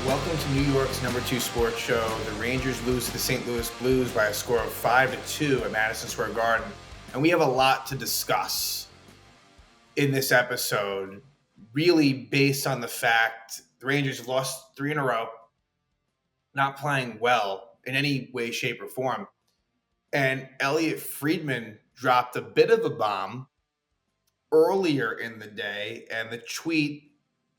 Welcome to New York's #2 sports show. The Rangers lose to the St. Louis Blues by a score of 5-2 at Madison Square Garden. And we have a lot to discuss in this episode, really based on the fact the Rangers have lost 3 in a row, not playing well in any way, shape, or form. And Elliot Friedman dropped a bit of a bomb earlier in the day, and the tweet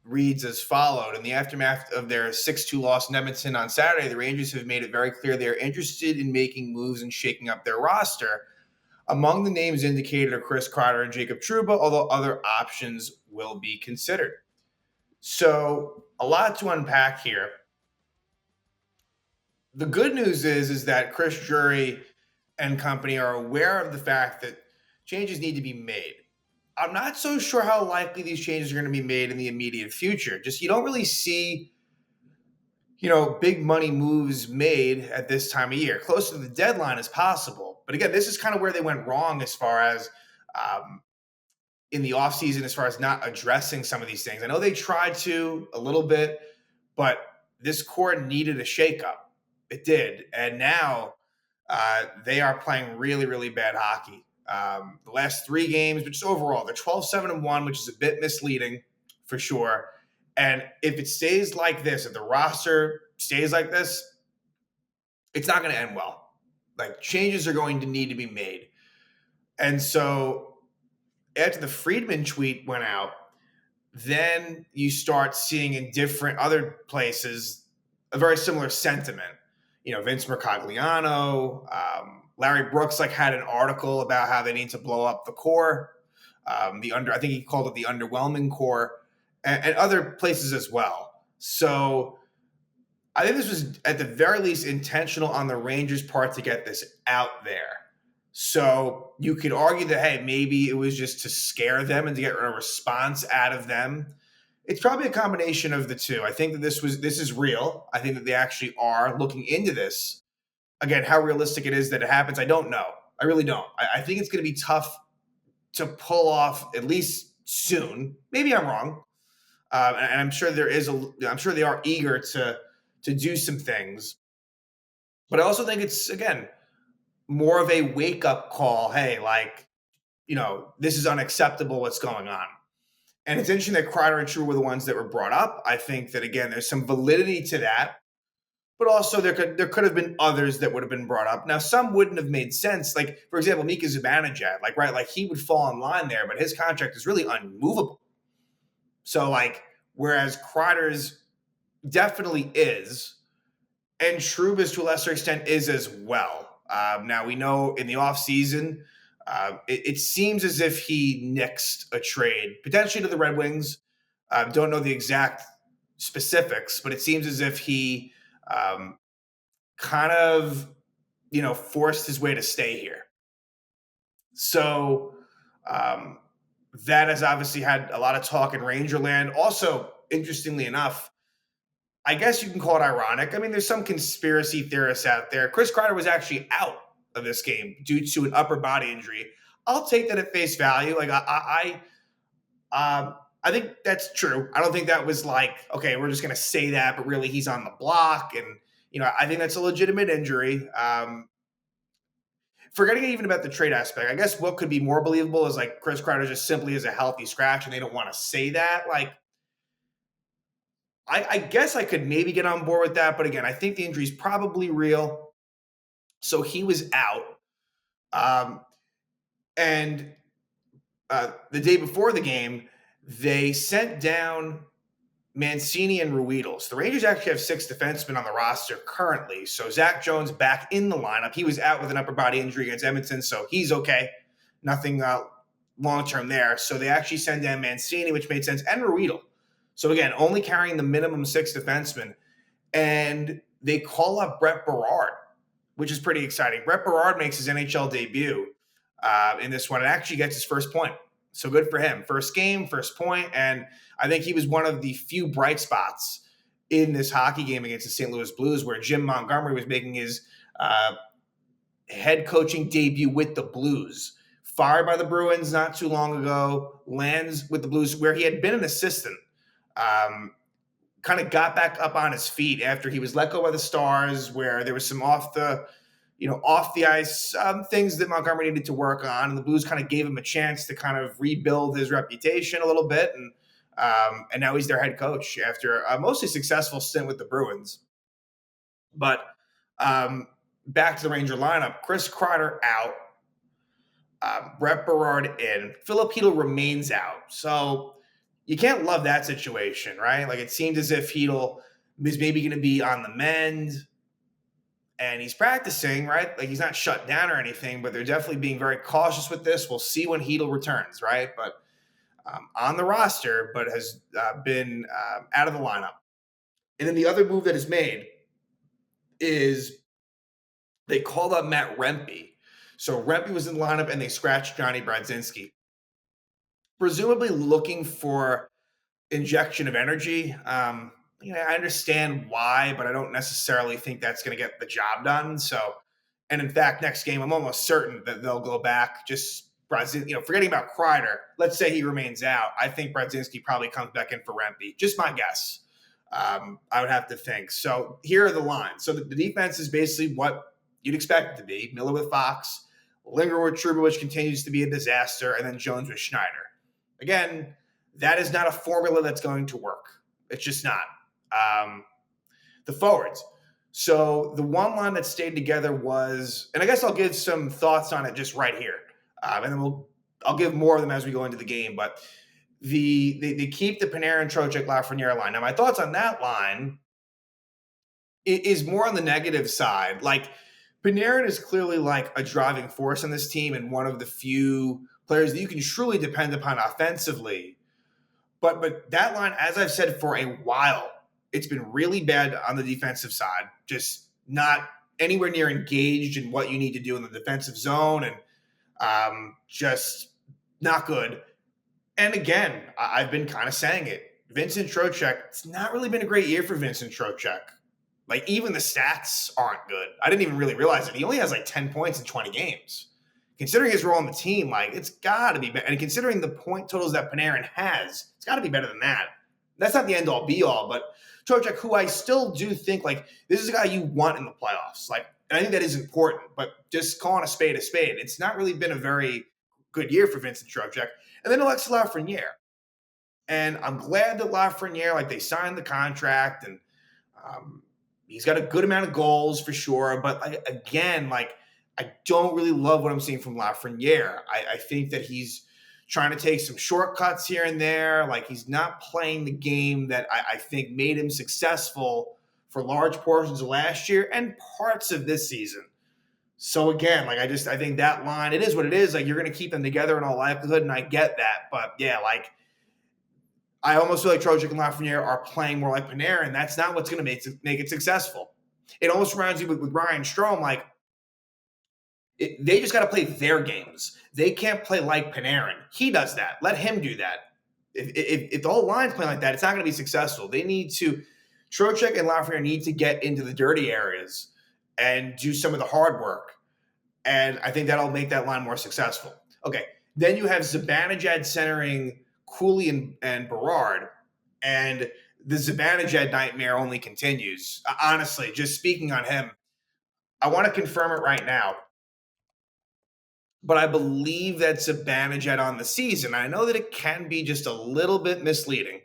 reads as followed. In the aftermath of their 6-2 loss in Edmonton on Saturday, the Rangers have made it very clear they're interested in making moves and shaking up their roster. Among the names indicated are Chris Kreider and Jacob Trouba, although other options will be considered. So a lot to unpack here. The good news is that Chris Drury and company are aware of the fact that changes need to be made. I'm not so sure how likely these changes are going to be made in the immediate future. Just you don't really see, big money moves made at this time of year. Close to the deadline as possible. But again, this is kind of where they went wrong as far as in the offseason, as far as not addressing some of these things. I know they tried to a little bit, but this core needed a shakeup. It did. And now they are playing really, really bad hockey. The last 3 games, but just overall, they're 12-7-1, which is a bit misleading for sure. And if it stays like this, if the roster stays like this, it's not going to end well. Like, changes are going to need to be made. And so after the Friedman tweet went out, then you start seeing in different other places a very similar sentiment. Vince Mercogliano, Larry Brooks had an article about how they need to blow up the core, I think he called it the underwhelming core, and other places as well. So I think this was at the very least intentional on the Rangers' part to get this out there. So you could argue that, hey, maybe it was just to scare them and to get a response out of them. It's probably a combination of the two. I think that this is real. I think that they actually are looking into this. Again, how realistic it is that it happens, I don't know. I really don't. I think it's going to be tough to pull off at least soon. Maybe I'm wrong, and I'm sure I'm sure they are eager to do some things. But I also think it's, again, more of a wake up call. Hey, this is unacceptable. What's going on? And it's interesting that Kreider and True were the ones that were brought up. I think that, again, there's some validity to that. But also there could have been others that would have been brought up. Now, some wouldn't have made sense. Like, for example, Mika Zibanejad, he would fall in line there, but his contract is really unmovable. So, whereas Kreider's definitely is, and Trouba's to a lesser extent is as well. Now, we know in the offseason, it seems as if he nixed a trade, potentially to the Red Wings. Don't know the exact specifics, but it seems as if he kind of, forced his way to stay here. So that has obviously had a lot of talk in Rangerland. Also, interestingly enough, I guess you can call it ironic. I mean, there's some conspiracy theorists out there. Chris Kreider was actually out of this game due to an upper body injury. I'll take that at face value. I think that's true. I don't think that was okay, we're just going to say that, but really he's on the block. And, I think that's a legitimate injury. Forgetting even about the trade aspect, I guess what could be more believable is Chris Kreider just simply is a healthy scratch and they don't want to say that. I guess I could maybe get on board with that. But again, I think the injury is probably real. So he was out. And the day before the game, they sent down Mancini and Ruidos. The Rangers actually have 6 defensemen on the roster currently. So Zach Jones back in the lineup. He was out with an upper body injury against Edmonton, so he's okay. Nothing long-term there. So they actually send down Mancini, which made sense, and Ruido. So again, only carrying the minimum 6 defensemen. And they call up Brett Berard, which is pretty exciting. Brett Berard makes his NHL debut in this one and actually gets his first point. So good for him. First game, first point, and I think he was one of the few bright spots in this hockey game against the St. Louis Blues where Jim Montgomery was making his head coaching debut with the Blues. Fired by the Bruins not too long ago, lands with the Blues where he had been an assistant kind of got back up on his feet after he was let go by the Stars, where there was some off the ice things that Montgomery needed to work on, and the Blues kind of gave him a chance to kind of rebuild his reputation a little bit, and now he's their head coach after a mostly successful stint with the Bruins. But back to the Ranger lineup: Chris Kreider out, Brett Berard in, Philip Hedl remains out. So you can't love that situation, right? Like it seemed as if Hedl is maybe going to be on the mend, and he's practicing, right? Like he's not shut down or anything, but they're definitely being very cautious with this. We'll see when Hedl returns, right? But on the roster, but has been out of the lineup. And then the other move that is made is they called up Matt Rempe. So Rempe was in the lineup, and they scratched Johnny Brodzinski, presumably looking for injection of energy. I understand why, but I don't necessarily think that's going to get the job done. So, and in fact, next game, I'm almost certain that they'll go back. Just forgetting about Kreider. Let's say he remains out. I think Brodzinski probably comes back in for Rempe. Just my guess. I would have to think. So here are the lines. So the defense is basically what you'd expect it to be. Miller with Fox, Linger with Trouba, which continues to be a disaster, and then Jones with Schneider. Again, that is not a formula that's going to work. It's just not. The forwards. So the one line that stayed together was, and I guess I'll give some thoughts on it just right here, and then I'll give more of them as we go into the game. But they keep the Panarin, Trocheck, Lafreniere line. Now my thoughts on that line is more on the negative side. Like Panarin is clearly like a driving force in this team and one of the few players that you can truly depend upon offensively. But that line, as I've said for a while, it's been really bad on the defensive side. Just not anywhere near engaged in what you need to do in the defensive zone, and just not good. And again, I've been kind of saying it. Vincent Trocheck, it's not really been a great year for Vincent Trocheck. Like, even the stats aren't good. I didn't even really realize it. He only has like 10 points in 20 games. Considering his role on the team, like, it's got to be better. And considering the point totals that Panarin has, it's got to be better than that. That's not the end-all, be-all, but Trocheck, who I still do think, like, this is a guy you want in the playoffs. Like, and I think that is important, but just calling a spade, it's not really been a very good year for Vincent Trocheck. And then Alexis Lafreniere. And I'm glad that Lafreniere, like, they signed the contract, and he's got a good amount of goals for sure. But again, like, I don't really love what I'm seeing from Lafreniere. I think that he's trying to take some shortcuts here and there. Like, he's not playing the game that I think made him successful for large portions of last year and parts of this season. So again, like, I think that line, it is what it is. Like, you're going to keep them together in all likelihood, and I get that. But yeah, like, I almost feel like Trocheck and Lafreniere are playing more like Panarin. That's not what's going to make it successful. It almost reminds you with Ryan Strome, like, they just got to play their games. They can't play like Panarin. He does that. Let him do that. If the whole line's playing like that, it's not going to be successful. Trocheck and Lafreniere need to get into the dirty areas and do some of the hard work. And I think that'll make that line more successful. Okay. Then you have Zibanejad centering Cuylle and Berard, and the Zibanejad nightmare only continues. Honestly, just speaking on him, I want to confirm it right now, but I believe that Zibanejad on the season, I know that it can be just a little bit misleading,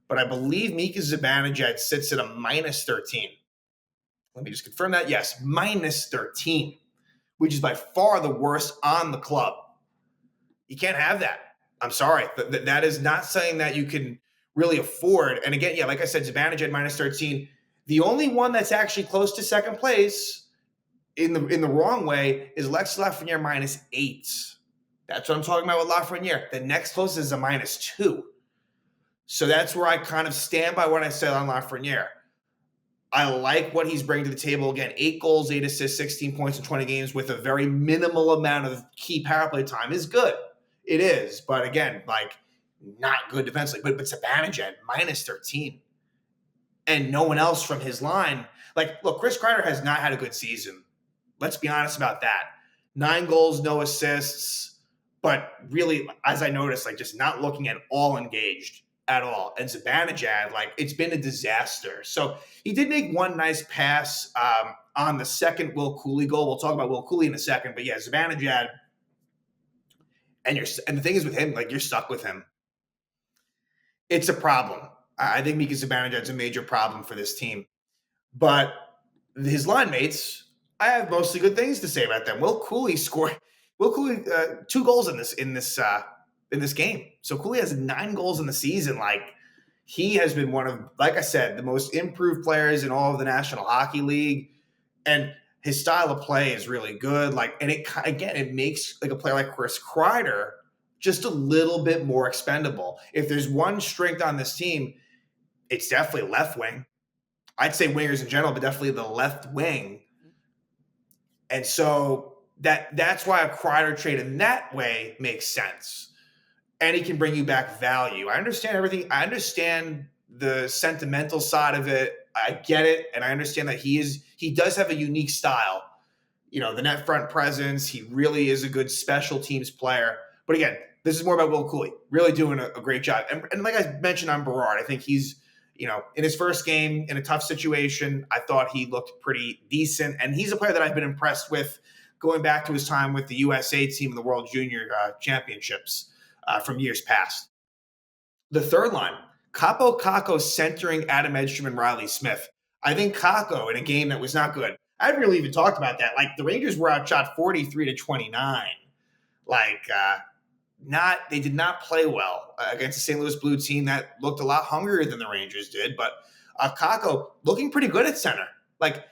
but I believe Mika Zibanejad sits at a minus 13. Let me just confirm that. Yes, minus 13, which is by far the worst on the club. You can't have that. I'm sorry. That is not something that you can really afford. And again, yeah, like I said, Zibanejad minus 13. The only one that's actually close to second place in the wrong way is Alexis Lafreniere minus 8. That's what I'm talking about with Lafreniere. The next closest is a minus 2. So that's where I kind of stand by what I said on Lafreniere. I like what he's bringing to the table. Again, 8 goals, 8 assists, 16 points in 20 games with a very minimal amount of key power play time is good. It is. But again, like, not good defensively. But Zibanejad, minus 13. And no one else from his line. Like, look, Chris Kreider has not had a good season. Let's be honest about that. 9 goals, no assists. But really, as I noticed, like, just not looking at all engaged. at all. And Zibanejad, like, it's been a disaster. So he did make one nice pass on the second Will Cuylle goal. We'll talk about Will Cuylle in a second. But yeah, Zibanejad, and the thing is with him, like, you're stuck with him. It's a problem. I think Mika Zibanejad's a major problem for this team. But his line mates, I have mostly good things to say about them. Will Cuylle scored 2 goals in this game. So Cuylle has 9 goals in the season. Like, he has been one of, like I said, the most improved players in all of the National Hockey League, and his style of play is really good. Like, and it makes like a player like Chris Kreider just a little bit more expendable. If there's one strength on this team, it's definitely left wing. I'd say wingers in general, but definitely the left wing. And so that's why a Kreider trade in that way makes sense. And he can bring you back value. I understand everything. I understand the sentimental side of it. I get it. And I understand that he does have a unique style. You know, the net front presence. He really is a good special teams player. But again, this is more about Will Cuylle really doing a great job. And like I mentioned on Berard, I think he's, you know, in his first game in a tough situation, I thought he looked pretty decent. And he's a player that I've been impressed with going back to his time with the USA team in the World Junior Championships from years past. The third line, Capo Kakko centering Adam Edstrom and Riley Smith. I think Kakko in a game that was not good. I haven't really even talked about that. Like, the Rangers were outshot 43-29. Like, they did not play well against the St. Louis Blue team that looked a lot hungrier than the Rangers did. But Kakko looking pretty good at center. Like,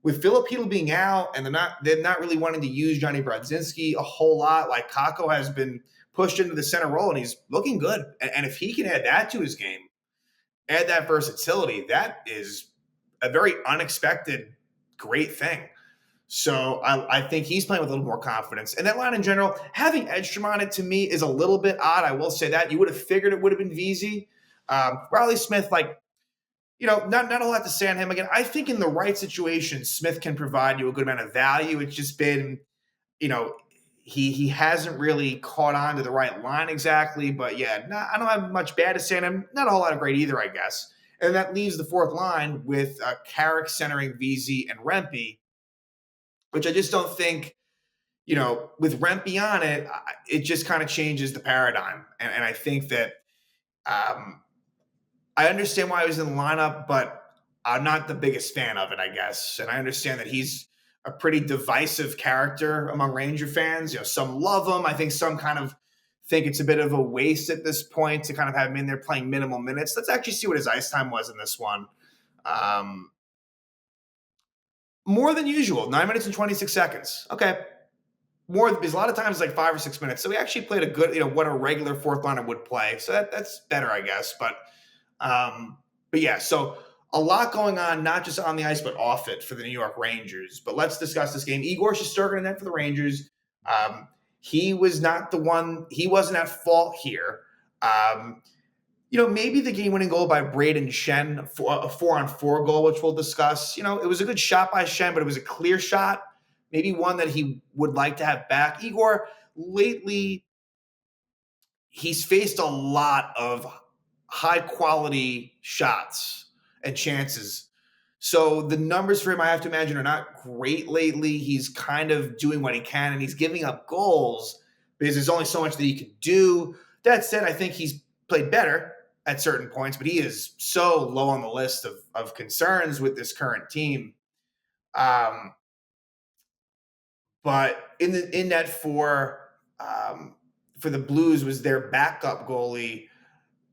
with Philip Hedl being out, and they're not really wanting to use Johnny Brodzinski a whole lot. Like, Kakko has been pushed into the center role, and he's looking good. And if he can add that to his game, add that versatility, that is a very unexpected great thing. So I think he's playing with a little more confidence. And that line in general, having Edstrom on it to me is a little bit odd. I will say that. You would have figured it would have been VZ. Riley Smith, like, you know, not a lot to say on him. Again, I think in the right situation, Smith can provide you a good amount of value. It's just been, you know, he hasn't really caught on to the right line exactly. But yeah, I don't have much bad to say on him. Not a whole lot of great either, I guess. And that leaves the fourth line with Carrick centering VZ and Rempe, which I just don't think, you know, with Rempe on it, it just kind of changes the paradigm. And I think that I understand why he was in the lineup, but I'm not the biggest fan of it, I guess. And I understand that he's a pretty divisive character among Ranger fans. You know, some love him. I think some kind of think it's a bit of a waste at this point to kind of have him in there playing minimal minutes. Let's actually see what his ice time was in this one. More than usual, 9 minutes and 26 seconds. Okay. More, because a lot of times like 5 or 6 minutes. So we actually played a good, you know, what a regular fourth liner would play. So that's better, I guess. But yeah, so a lot going on, not just on the ice, but off it for the New York Rangers. But let's discuss this game. Igor Shesterkin in net for the Rangers. He was not the one, he wasn't at fault here. You know, maybe the game-winning goal by Braden Shen, a 4-on-4 goal, which we'll discuss. You know, it was a good shot by Shen, but it was a clear shot. Maybe one that he would like to have back. Igor, lately, he's faced a lot of high-quality shots and chances. So the numbers for him, I have to imagine, are not great lately. He's kind of doing what he can, and he's giving up goals because there's only so much that he can do. That said, I think he's played better at certain points, but he is so low on the list of concerns with this current team. But in that for the Blues was their backup goalie,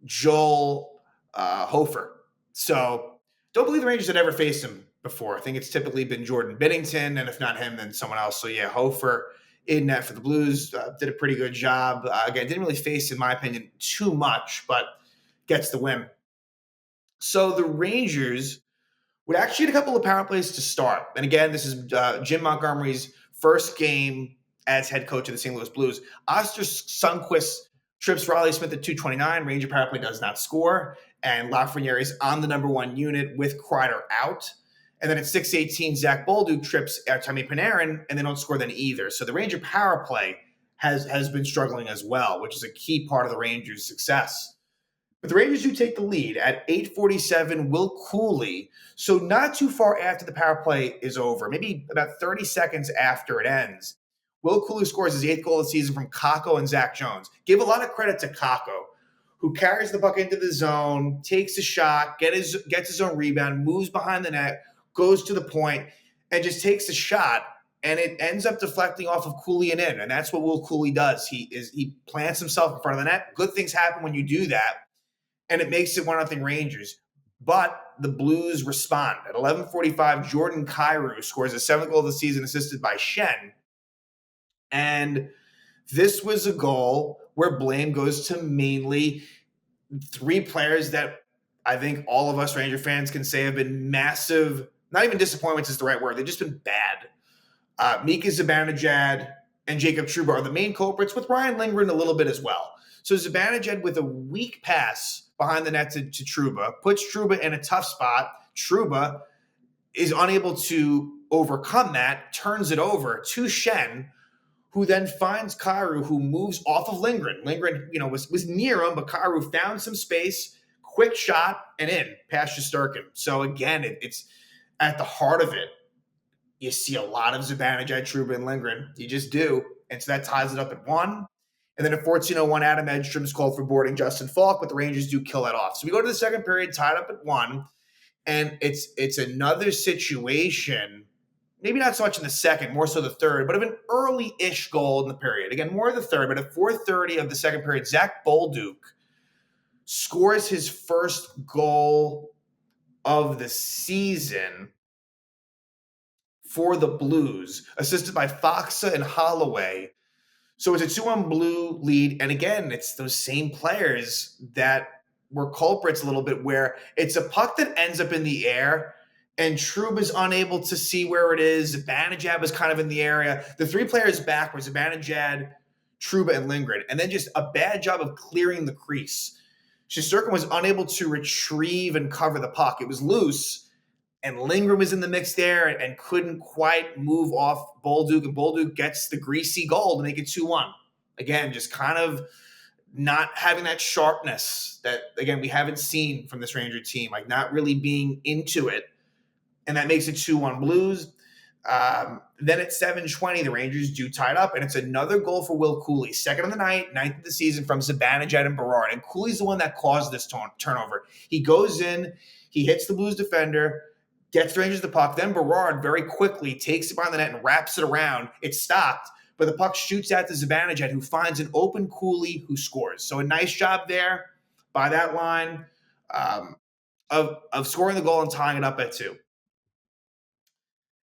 Joel Hofer. So don't believe the Rangers had ever faced him before. I think it's typically been Jordan Binnington, and if not him, then someone else. So yeah, Hofer in net for the Blues did a pretty good job. Again, didn't really face, in my opinion, too much, but gets the win. So the Rangers would actually get a couple of power plays to start. And again, this is Jim Montgomery's first game as head coach of the St. Louis Blues. Oster Sundqvist trips Riley Smith at 229. Ranger power play does not score. And Lafreniere is on the number one unit with Kreider out. And then at 6:18, Zach Bolduc trips Artemi Panarin, and they don't score then either. So the Ranger power play has been struggling as well, which is a key part of the Rangers' success. But the Rangers do take the lead at 8:47. Will Cuylle, so not too far after the power play is over, maybe about 30 seconds after it ends, Will Cuylle scores his 8th goal of the season from Kakko and Zach Jones. Give a lot of credit to Kakko, who carries the puck into the zone, takes a shot, gets his own rebound, moves behind the net, goes to the point, and just takes a shot. And it ends up deflecting off of Cuylle and in. And that's what Will Cuylle does. He plants himself in front of the net. Good things happen when you do that. And it makes it 1-0 Rangers. But the Blues respond. At 11:45, Jordan Cuylle scores his 7th goal of the season, assisted by Schenn. And this was a goal where blame goes to mainly 3 players that I think all of us Ranger fans can say have been massive, not even disappointments is the right word, they've just been bad. Mika Zibanejad and Jacob Trouba are the main culprits, with Ryan Lindgren a little bit as well. So Zibanejad with a weak pass behind the net to Trouba puts Trouba in a tough spot. Trouba is unable to overcome that, turns it over to Schenn, who then finds Cuylle, who moves off of Lindgren. Lindgren, was near him, but Cuylle found some space, quick shot, and in, past Shesterkin. So again, it's at the heart of it. You see a lot of Zibanejad, Trouba, and Lindgren. You just do. And so that ties it up at 1. And then at 14:01, Adam Edstrom's called for boarding Justin Falk, but the Rangers do kill it off. So we go to the second period, tied up at 1. And it's another situation, maybe not so much in the second, more so the third, but of an early-ish goal in the period. Again, more of the third, but at 4:30 of the second period, Zach Bolduc scores his first goal of the season for the Blues, assisted by Faksa and Holloway. So it's a 2-1 Blue lead. And again, it's those same players that were culprits a little bit, where it's a puck that ends up in the air and Trouba's unable to see where it is. Zibanejad was kind of in the area. The 3 players back were Zibanejad, Trouba, and Lindgren. And then just a bad job of clearing the crease. Shesterkin was unable to retrieve and cover the puck. It was loose. And Lindgren was in the mix there and couldn't quite move off Bolduc. And Bolduc gets the greasy goal to make it 2-1. Again, just kind of not having that sharpness that, again, we haven't seen from this Ranger team. Like, not really being into it. And that makes it 2-1 Blues. Then at 7:20, the Rangers do tie it up. And it's another goal for Will Cuylle. 2nd of the night, 9th of the season from Zibanejad and Berard. And Cooley's the one that caused this turnover. He goes in, he hits the Blues defender, gets the Rangers the puck. Then Berard very quickly takes it behind the net and wraps it around. It's stopped, but the puck shoots out to Zibanejad, who finds an open Cuylle, who scores. So a nice job there by that line of scoring the goal and tying it up at 2.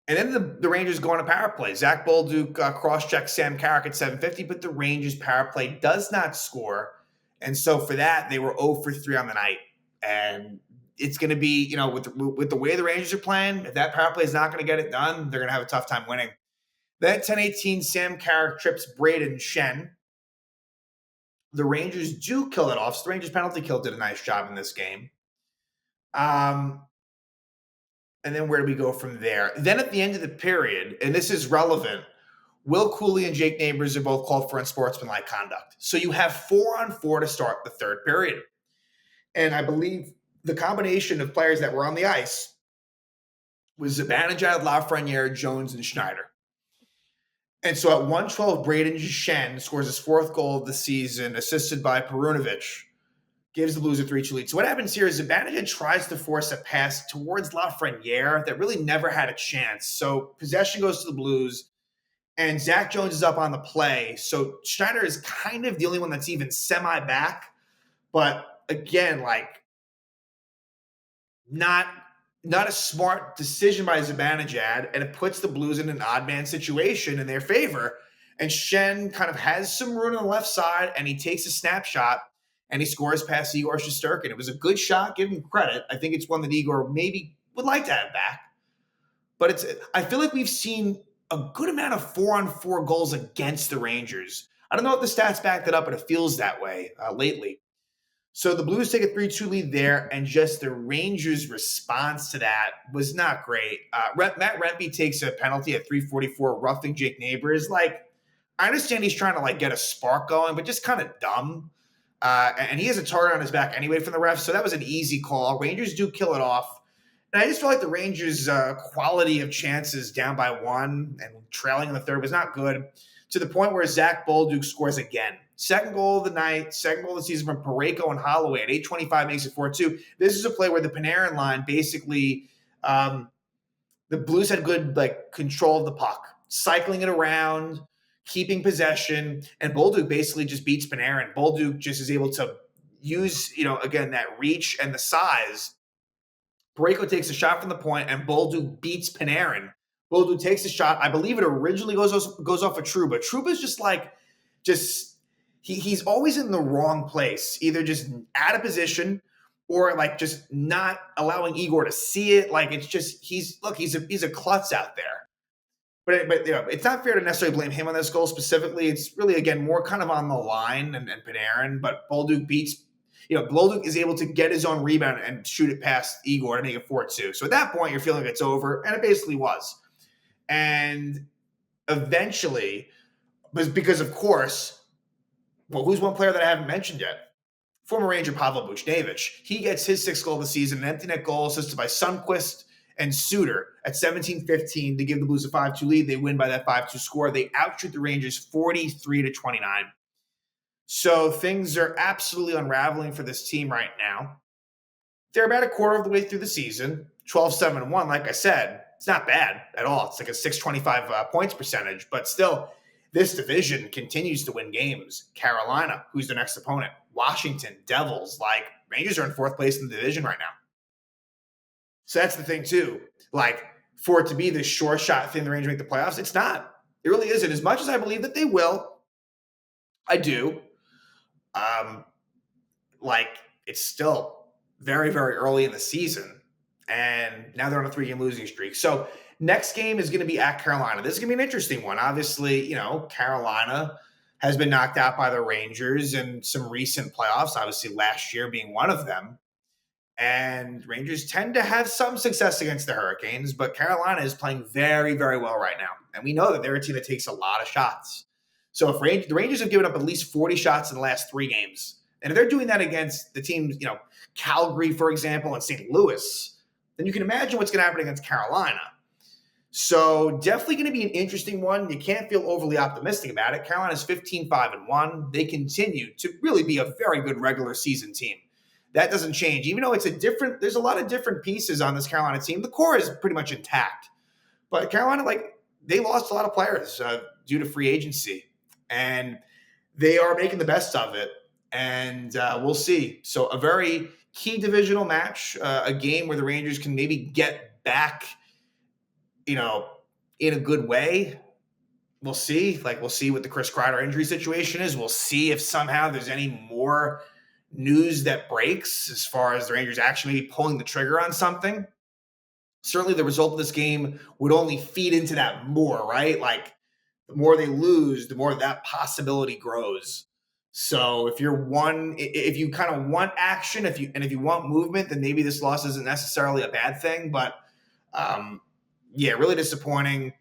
And then the Rangers go on a power play. Zach Bolduc cross-checks Sam Carrick at 7:50, but the Rangers power play does not score. And so for that, they were 0 for 3 on the night. And it's going to be, with the way the Rangers are playing, if that power play is not going to get it done, they're going to have a tough time winning. Then at 10:18, Sam Carrick trips Braden Schenn. The Rangers do kill it off. So the Rangers penalty kill did a nice job in this game. And then where do we go from there? Then at the end of the period, and this is relevant, Will Cuylle and Jake Neighbors are both called for unsportsmanlike conduct. So you have 4-on-4 to start the third period. And I believe the combination of players that were on the ice was Zibanejad, Lafreniere, Jones, and Schneider. And so at 1:12, Braden Schenn scores his 4th goal of the season, assisted by Perunovic, gives the Blues a 3-2 lead. So what happens here is Zibanejad tries to force a pass towards Lafreniere that really never had a chance. So possession goes to the Blues, and Zach Jones is up on the play. So Schneider is kind of the only one that's even semi-back. But again, not a smart decision by Zibanejad, and it puts the Blues in an odd man situation in their favor. And Schenn kind of has some room on the left side, and he takes a snapshot, and he scores past Igor Shesterkin. It was a good shot, give him credit. I think it's one that Igor maybe would like to have back. But I feel like we've seen a good amount of 4-on-4 goals against the Rangers. I don't know if the stats back that up, but it feels that way lately. So the Blues take a 3-2 lead there, and just the Rangers' response to that was not great. Matt Rempe takes a penalty at 3:44, roughing Jake Neighbors. I understand he's trying to get a spark going, but just kind of dumb. And he has a target on his back anyway from the refs, so that was an easy call. Rangers do kill it off. And I just feel like the Rangers' quality of chances down by one and trailing in the third was not good, to the point where Zach Bolduc scores again. Second goal of the night, second goal of the season from Parayko and Holloway at 8:25 makes it 4-2. This is a play where the Panarin line basically, the Blues had good control of the puck, cycling it around, keeping possession, and Bolduc basically just beats Panarin. Bolduc just is able to use, again, that reach and the size. Parayko takes a shot from the point, and Bolduc beats Panarin. Bolduc takes a shot. I believe it originally goes off of Trouba. Trouba's he's always in the wrong place, either just out of position or just not allowing Igor to see it. It's just he's a klutz out there. But it's not fair to necessarily blame him on this goal specifically. It's really, again, more kind of on the line and Panarin. But Bolduc beats, Bolduc is able to get his own rebound and shoot it past Igor to make it 4-2. So at that point, you're feeling it's over, and it basically was. And eventually, because of course, who's one player that I haven't mentioned yet? Former Ranger Pavel Buchnevich. He gets his sixth goal of the season, an empty net goal assisted by Sundqvist and Suter at 17:15 to give the Blues a 5-2 lead. They win by that 5-2 score. They outshoot the Rangers 43-29. So things are absolutely unraveling for this team right now. They're about a quarter of the way through the season, 12-7-1. Like I said, it's not bad at all. It's like a 625 points percentage, but still, this division continues to win games. Carolina, who's their next opponent? Washington, Devils. Rangers are in fourth place in the division right now. So that's the thing, too. For it to be this sure shot thing, the Rangers make the playoffs, it's not. It really isn't. As much as I believe that they will, I do. It's still very, very early in the season. And now they're on a 3-game losing streak. So next game is going to be at Carolina. This is going to be an interesting one. Obviously, Carolina has been knocked out by the Rangers in some recent playoffs, obviously last year being one of them. And Rangers tend to have some success against the Hurricanes, but Carolina is playing very, very well right now. And we know that they're a team that takes a lot of shots. So if the Rangers have given up at least 40 shots in the last 3 games, and if they're doing that against the teams, Calgary, for example, and St. Louis, then you can imagine what's going to happen against Carolina. So definitely going to be an interesting one. You can't feel overly optimistic about it. Carolina's 15-5-1. They continue to really be a very good regular season team. That doesn't change. Even though there's a lot of different pieces on this Carolina team. The core is pretty much intact. But Carolina, they lost a lot of players due to free agency. And they are making the best of it. And we'll see. So a very key divisional match, a game where the Rangers can maybe get back, in a good way. We'll see. We'll see what the Chris Kreider injury situation is. We'll see if somehow there's any more news that breaks as far as the Rangers actually maybe pulling the trigger on something. Certainly the result of this game would only feed into that more, right? The more they lose, the more that possibility grows. So if you kind of want action, if you want movement, then maybe this loss isn't necessarily a bad thing. But really disappointing.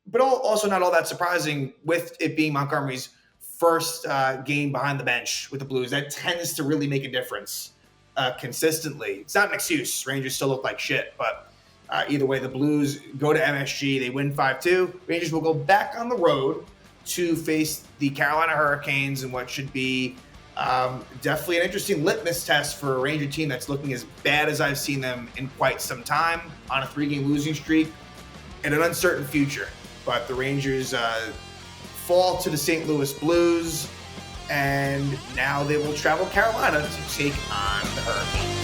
But also not all that surprising with it being Montgomery's first game behind the bench with the Blues. That tends to really make a difference consistently. It's not an excuse. Rangers still look like shit, but either way, the Blues go to MSG. They win 5-2. Rangers will go back on the road to face the Carolina Hurricanes in what should be definitely an interesting litmus test for a Ranger team that's looking as bad as I've seen them in quite some time, on a 3-game losing streak and an uncertain future. But the Rangers fall to the St. Louis Blues, and now they will travel Carolina to take on the Hurricanes.